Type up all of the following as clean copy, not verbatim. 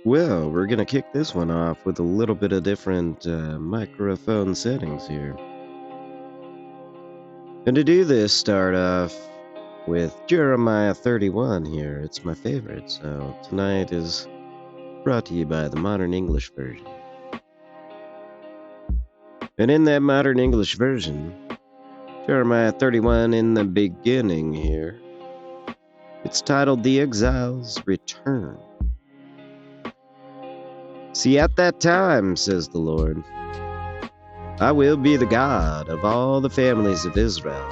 Well, we're gonna kick this one off with a little bit of different microphone settings here. And to do this, start off with Jeremiah 31 here. It's my favorite, so tonight is brought to you by the Modern English Version. And in that Modern English Version, Jeremiah 31 in the beginning here, it's titled The Exile's Return. See, at that time, says the Lord, I will be the God of all the families of Israel,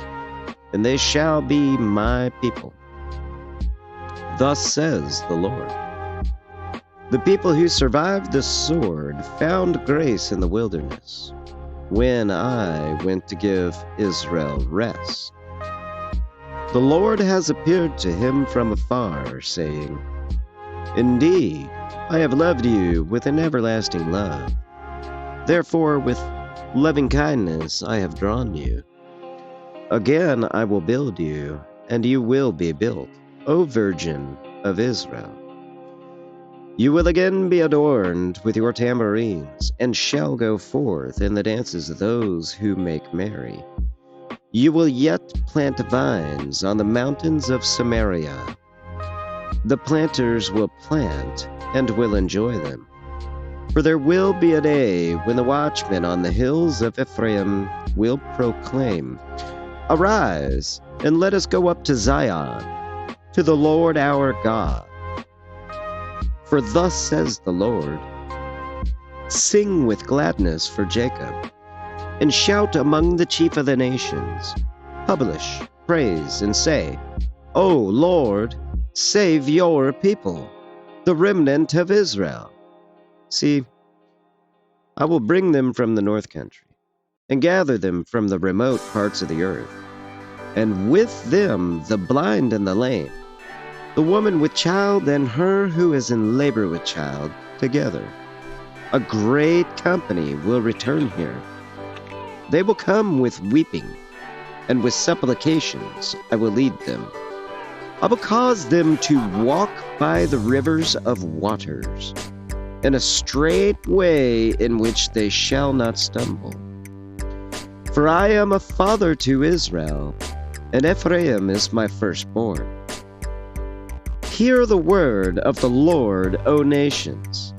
and they shall be my people. Thus says the Lord. The people who survived the sword found grace in the wilderness, when I went to give Israel rest. The Lord has appeared to him from afar, saying, Indeed, I have loved you with an everlasting love. Therefore, with loving kindness I have drawn you. Again I will build you, and you will be built, O Virgin of Israel. You will again be adorned with your tambourines, and shall go forth in the dances of those who make merry. You will yet plant vines on the mountains of Samaria. The planters will plant and will enjoy them. For there will be a day when the watchmen on the hills of Ephraim will proclaim, Arise, and let us go up to Zion, to the Lord our God. For thus says the Lord, Sing with gladness for Jacob, and shout among the chief of the nations. Publish, praise, and say, O Lord, save your people, the remnant of Israel. See, I will bring them from the north country, and gather them from the remote parts of the earth, and with them the blind and the lame, the woman with child and her who is in labor with child, together. A great company will return here. They will come with weeping, and with supplications I will lead them. I will cause them to walk by the rivers of waters, in a straight way in which they shall not stumble. For I am a father to Israel, and Ephraim is my firstborn. Hear the word of the Lord, O nations,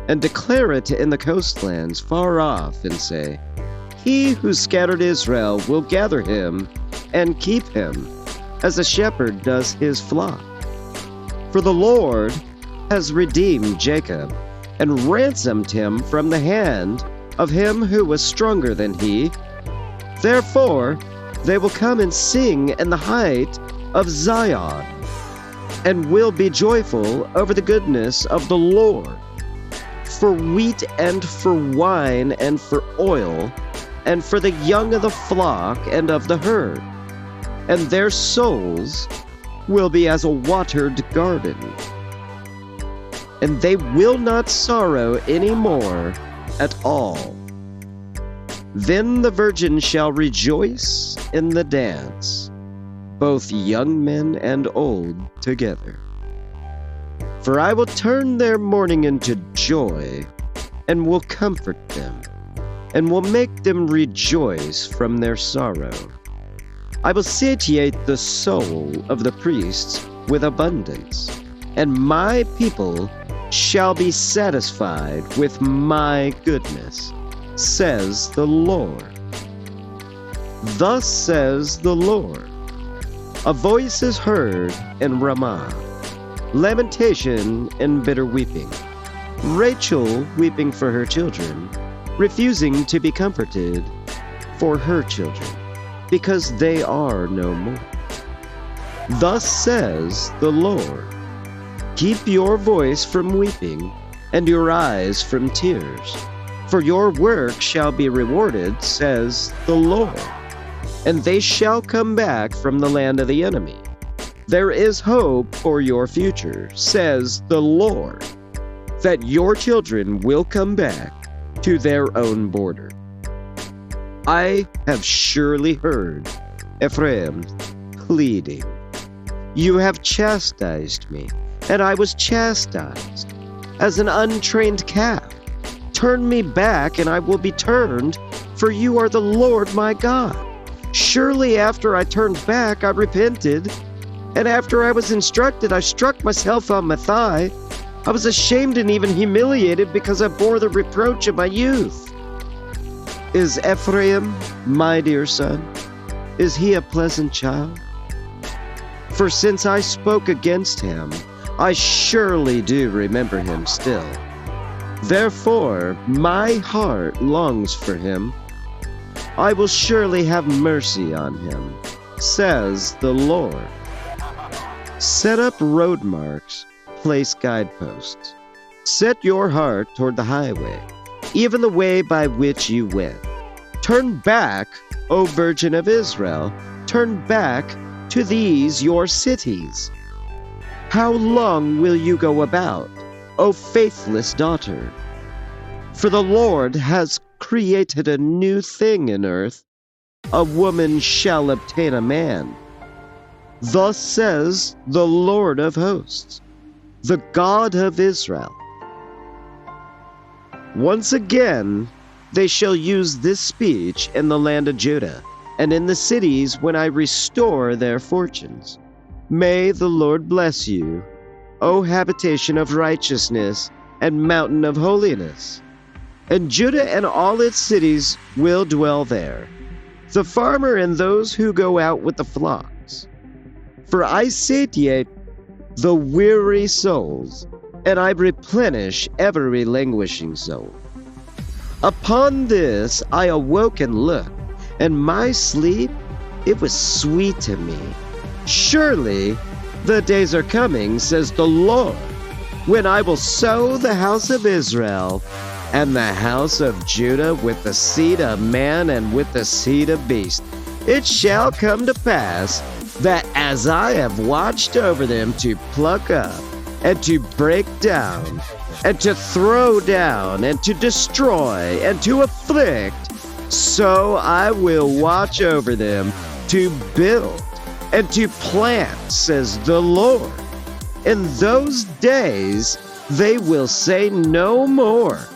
and declare it in the coastlands far off, and say, He who scattered Israel will gather him and keep him, as a shepherd does his flock. For the Lord has redeemed Jacob, and ransomed him from the hand of him who was stronger than he. Therefore they will come and sing in the height of Zion, and will be joyful over the goodness of the Lord. For wheat and for wine and for oil, and for the young of the flock and of the herd. And their souls will be as a watered garden. And they will not sorrow any more at all. Then the virgin shall rejoice in the dance, both young men and old together. For I will turn their mourning into joy, and will comfort them, and will make them rejoice from their sorrow. I will satiate the soul of the priests with abundance, and my people shall be satisfied with my goodness, says the Lord. Thus says the Lord, a voice is heard in Ramah, lamentation and bitter weeping, Rachel weeping for her children, refusing to be comforted for her children, because they are no more. Thus says the Lord, keep your voice from weeping, and your eyes from tears, for your work shall be rewarded, says the Lord. And they shall come back from the land of the enemy. There is hope for your future, says the Lord, that your children will come back to their own border. I have surely heard Ephraim pleading. You have chastised me, and I was chastised, as an untrained calf. Turn me back, and I will be turned, for you are the Lord my God. Surely after I turned back, I repented, and after I was instructed, I struck myself on my thigh. I was ashamed and even humiliated because I bore the reproach of my youth. Is Ephraim my dear son? Is he a pleasant child? For since I spoke against him, I surely do remember him still. Therefore, my heart longs for him. I will surely have mercy on him, says the Lord. Set up road marks, place guideposts. Set your heart toward the highway, even the way by which you went. Turn back, O Virgin of Israel, turn back to these your cities. How long will you go about, O faithless daughter? For the Lord has created a new thing in earth. A woman shall obtain a man. Thus says the Lord of hosts, the God of Israel. Once again, they shall use this speech in the land of Judah, and in the cities when I restore their fortunes. May the Lord bless you, O habitation of righteousness and mountain of holiness. And Judah and all its cities will dwell there, the farmer and those who go out with the flocks. For I satiate the weary souls, and I replenish every languishing soul. Upon this I awoke and looked, and my sleep, it was sweet to me. Surely the days are coming, says the Lord, when I will sow the house of Israel and the house of Judah with the seed of man and with the seed of beast. It shall come to pass that as I have watched over them to pluck up and to break down and to throw down and to destroy and to afflict, so I will watch over them to build and to plant, says the Lord. In those days they will say no more,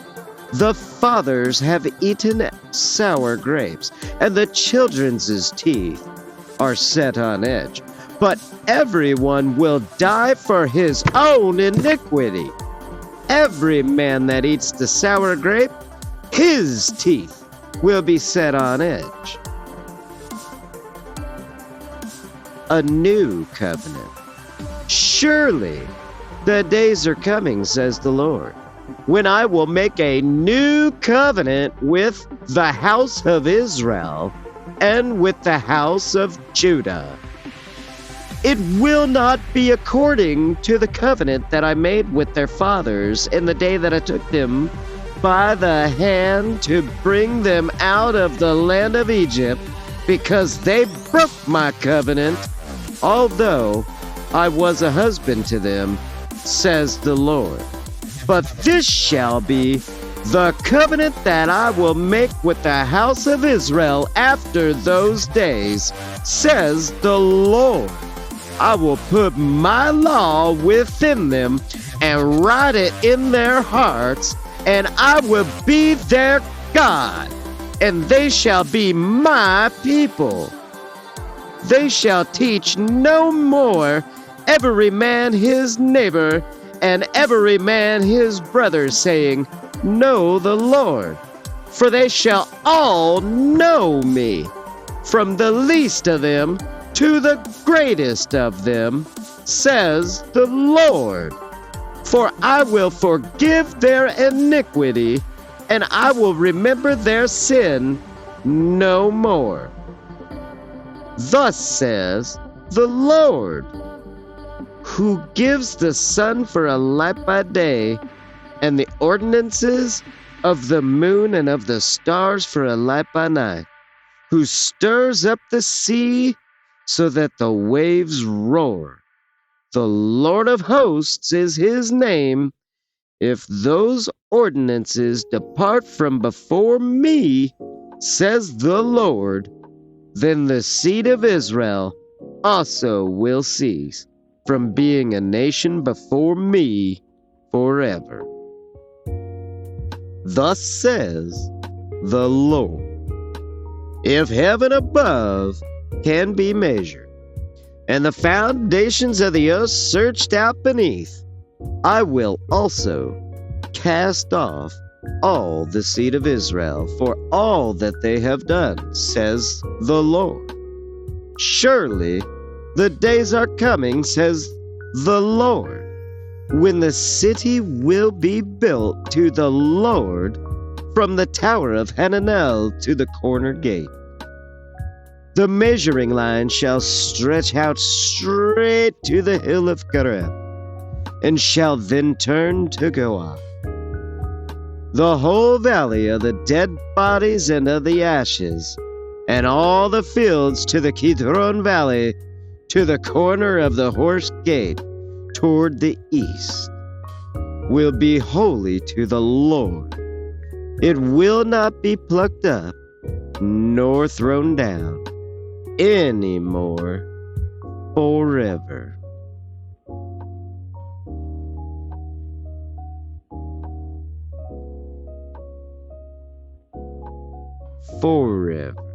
the fathers have eaten sour grapes, and the children's teeth are set on edge. But everyone will die for his own iniquity. Every man that eats the sour grape, his teeth will be set on edge. A new covenant. Surely the days are coming, says the Lord, when I will make a new covenant with the house of Israel and with the house of Judah. It will not be according to the covenant that I made with their fathers in the day that I took them by the hand to bring them out of the land of Egypt, because they broke my covenant, although I was a husband to them, says the Lord. But this shall be the covenant that I will make with the house of Israel after those days, says the Lord. I will put my law within them and write it in their hearts, and I will be their God, and they shall be my people. They shall teach no more every man his neighbor and every man his brother, saying, Know the Lord. For they shall all know me, from the least of them to the greatest of them, says the Lord. For I will forgive their iniquity, and I will remember their sin no more. Thus says the Lord, who gives the sun for a light by day, and the ordinances of the moon and of the stars for a light by night, who stirs up the sea so that the waves roar. The Lord of hosts is his name. If those ordinances depart from before me, says the Lord, then the seed of Israel also will cease from being a nation before me forever. Thus says the Lord. If heaven above can be measured, and the foundations of the earth searched out beneath, I will also cast off all the seed of Israel for all that they have done, says the Lord. Surely the days are coming, says the Lord, when the city will be built to the Lord from the tower of Hananel to the corner gate. The measuring line shall stretch out straight to the hill of Gareb, and shall then turn to Goah. The whole valley of the dead bodies and of the ashes, and all the fields to the Kidron valley, to the corner of the horse gate, toward the east, will be holy to the Lord. It will not be plucked up, nor thrown down, any more forever. Forever.